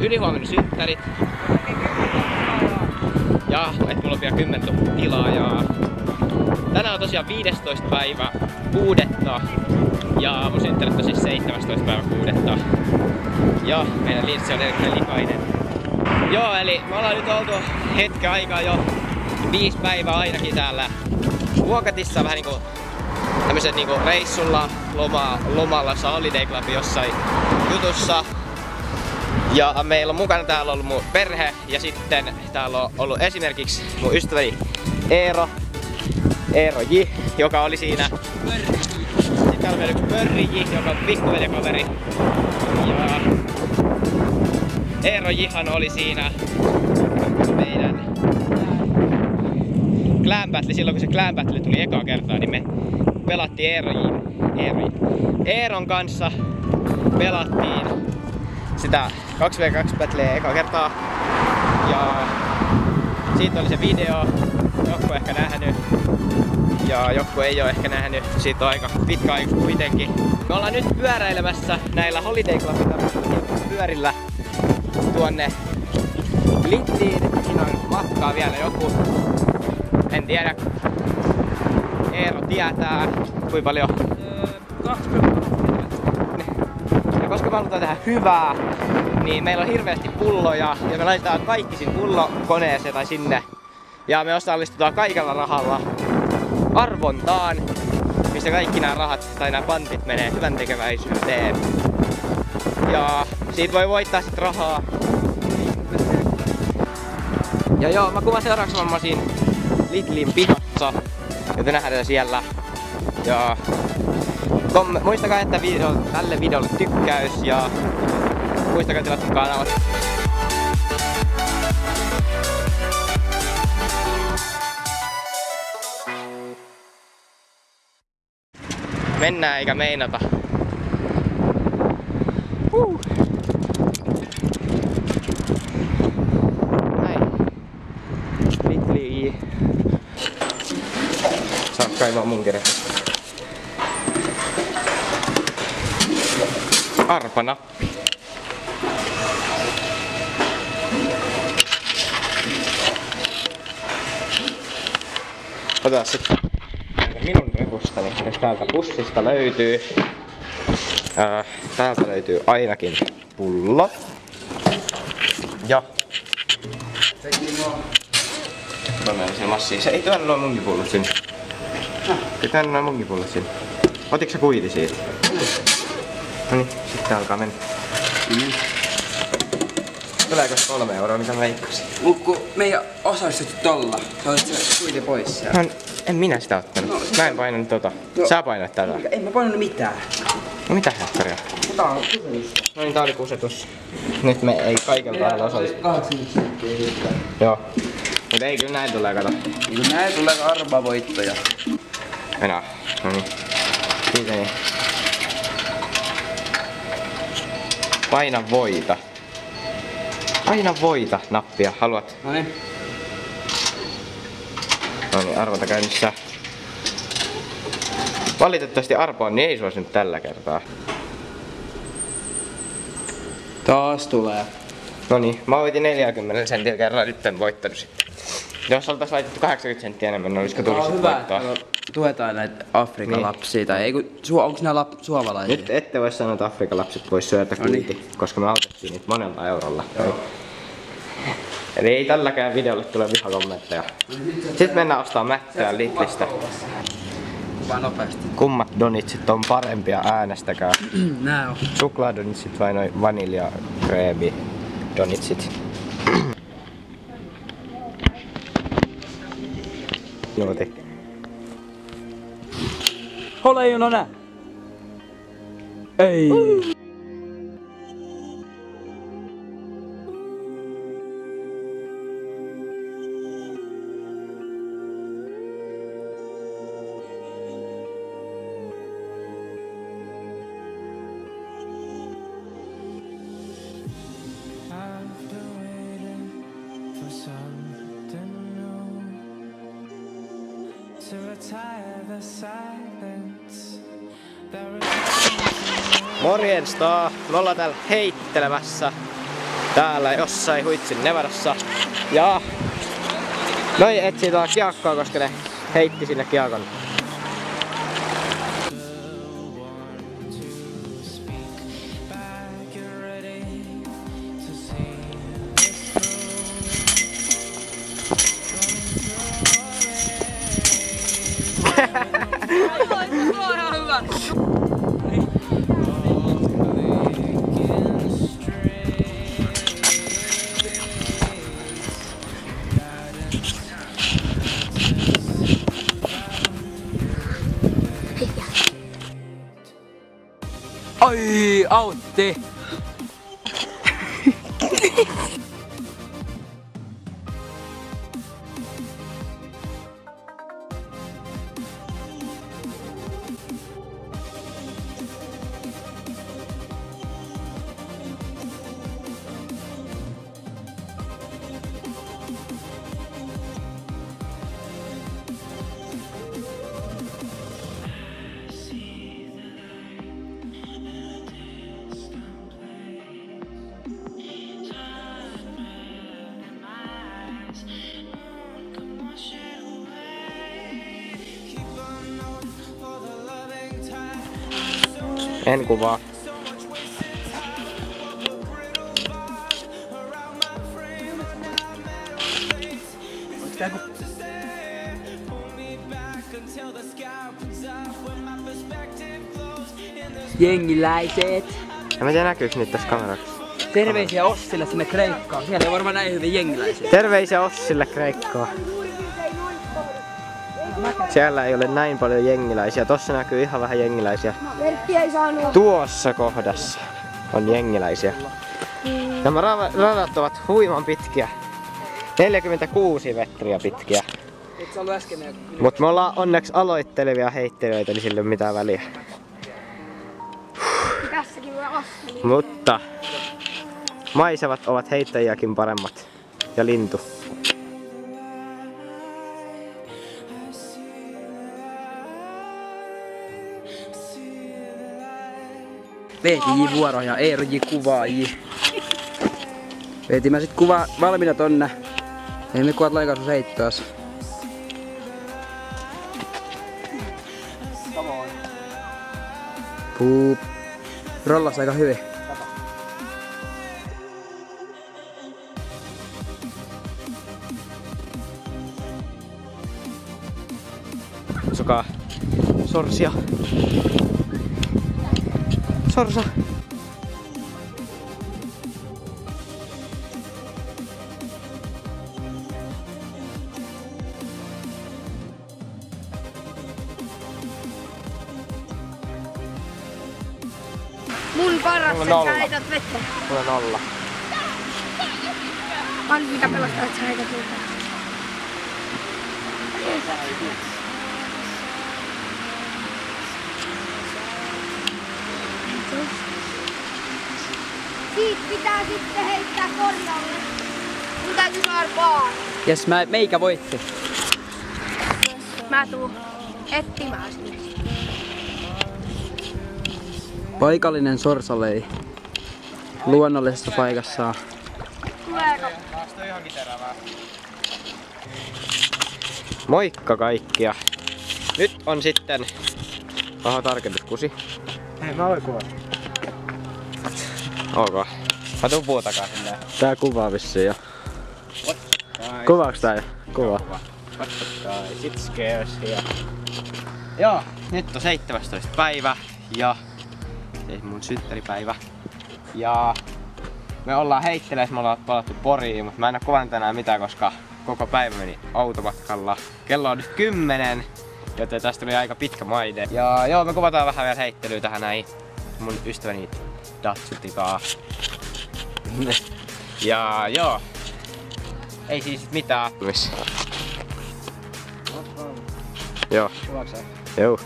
ylihuomenna synttärit. Ja et mulla on vielä 10 000 tilaa ja tänään on tosiaan 15. päivä 6. Ja mun synttärit on siis 17. päivä 6. Ja meidän linssi on erittäin likainen. Joo, eli me ollaan nyt oltu hetken aikaa jo 5 päivää ainakin täällä Vuokatissa vähän niinku tämmöset niinku reissulla, lomalla Holiday Club jossain jutussa. Ja meillä on mukana täällä ollut mun perhe ja sitten täällä on ollut esimerkiksi mun ystäväni Eero J, joka oli siinä. Sitten täällä on vielä yksi Pörri J, joka on pikkuveljekaveri. Ja Eero Jhan oli siinä meidän Clan Battle. Silloin kun se Clan Battle tuli ekaa kertaa, niin me pelattiin Eeron kanssa. Pelattiin sitä 2v2 battleä ekaa kertaa. Ja siitä oli se video. Joku ehkä nähnyt. Ja joku ei oo ehkä nähnyt. Siitä on aika pitkä aika kuitenkin. Me ollaan nyt pyöräilemässä näillä Holiday Clubin pyörillä tuonne Littiin. Siinä on matkaa vielä joku. En tiedä. Eero tietää kuinka paljon. 20. Ja koska me halutaan tehdä hyvää, niin meillä on hirveästi pulloja ja me laitetaan kaikki sinne pullokoneeseen tai sinne. Ja me osallistutaan kaikella rahalla arvontaan, missä kaikki nämä rahat tai nämä pantit menee hyvän tekeväisyyteen. Ja siitä voi voittaa sit rahaa. Ja joo, mä kuvan seuraavaksi mä siinä Lidlin pihassa, joten nähdään siellä. Ja muistakaa, että tälle videolle tykkäys ja muistakaa tilata kanavat. Mennään eikä meinata. Näin. Lidli. Saat kaivaa mun kerästä. Arpanappi. Otetaan sitten minun repustani, jos täältä pussista löytyy. Täältä löytyy ainakin pullo. Ja se ei tuonne noin munkipullot sinne. Ei tuonne noin munkipullot sinne. Otitko sä kuiti siitä? Noniin, sitten alkaa mennä. Tuleeko 3 euroa, mitä mä veikkasin? Mukku, me ei osallistettu tolla. Sä olet se kuiti pois siellä. No, en minä sitä ottanut. No, mä en painanut tota. No, sä painoit tällä. En mä painanut mitään. No mitä häkkäriä? Tää on kusetus. No niin, tää oli kusetus. Nyt me ei kaikella lailla osallistu. 80 senttiä yhtään. Joo. Mut ei kyllä näin tulee, kato. Kyllä näin tulee arvavoittoja. Enää. No niin. Siitä niin. Paina voita. Paina voita nappia. Haluat? Noniin. Noniin, arvonta käynnissä. Valitettavasti arpoa niin ei suosi nyt tällä kertaa. Taas tulee. Noniin, mä voitin 40 senttiä kerran, nyt en voittanut sitten. Jos oltais laitettu 80 senttiä enemmän, niin olisiko tullut sitten voittaa? Tuetaan näitä Afrikan niin. Lapsia, tai ei kun, onks nää suomalaisia? Nyt ette voi sanoa, että Afrikan lapset vois syödä kuiti, koska me autettiin niitä monella eurolla. Joo. Eli ei tälläkään videolle tule vihakommentteja. Sitten mennään ostaa mättöä Lidlistä. Vaan nopeasti. Kummat donitsit on parempia, äänestäkää. Nää on. Suklaadonitsit vai noin vanilja kreemi donitsit? Minuutti. Ole Juno nää. Ei. Morjesta! Me ollaan täällä heittelemässä täällä jossain Huitsin Nevadassa. Ja noi etsii tuolla kiekkoa, koska ne heitti sinne kiekon. Oi, autti! En kuvaa. Jengiläiset! En mä tiedä näkyykö niitä tässä kamerassa. Terveisiä Ossille sinne Kreikkaan. Siellä ei varmaan näin hyvin jengiläisiä. Terveisiä Ossille Kreikkaan. Siellä ei ole näin paljon jengiläisiä. Tossa näkyy ihan vähän jengiläisiä. Tuossa kohdassa on jengiläisiä. Nämä radat ovat huiman pitkiä. 46 metriä pitkiä. Mut me ollaan onneksi aloittelevia heittelijöitä, niin sillä ei ole mitään väliä. Mutta maisemat ovat heittäjiäkin paremmat. Ja lintu. VTJ vuoro ja Eero J kuvaaji. Veetin mä sit kuvaa valmiina tonne. Ei me kuvat lainkaan sun heittoas. Puup. Rollas aika hyvin. Katsokaa sorsia. Sorsa. Mun paras, että sä heität vettä. Mulla on 0. Mä mitä pelastaa, että sä heität vettä. Siitä pitää sitten heittää korjaalle. Mun täytyy saada vaan. Jes, meikä voitti. Mä tuun etsimään sinne. Paikallinen sorsalei. Luonnollisessa paikassaan. Tuleeko? Moikka kaikkia! Nyt on sitten... Oho, tarkennuskusi. Hei, mä voin kuvata. Ok. Mä tuun puu takaa silleen. Tää kuvaa vissiin jo. Kuvaaks tää jo? Kuvaa. What the guys, it scares here. Joo, nyt on 17. päivä ja... Ei mun synttäripäivä. Ja... Me ollaan heittelees, me ollaan palattu Poriin, mutta mä en oo kuvannut tänään mitään, koska koko päivä meni automatkalla. Kello on nyt 10, joten tästä tuli aika pitkä maide. Ja joo, me kuvataan vähän vielä heittelyä tähän näin. Mun ystäväni Datsutikaa. Ja joo. Ei siis mitään. Joo. Kuvaaks sä? Joo.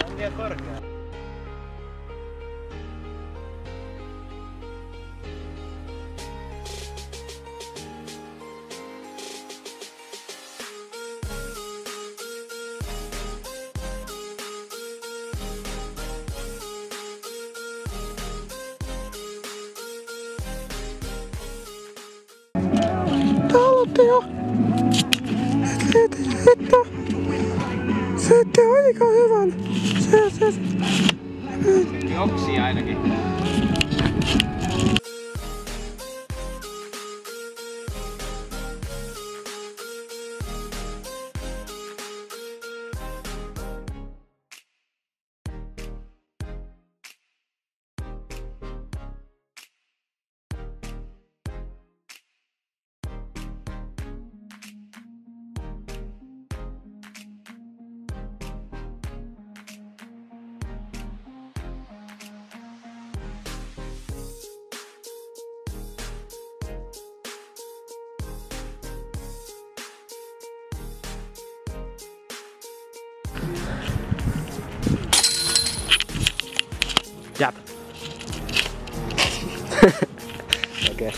On vielä korkea. Teette jo. Se ette aika hyvän. Se. Joksi ainakin. Jap. Okei.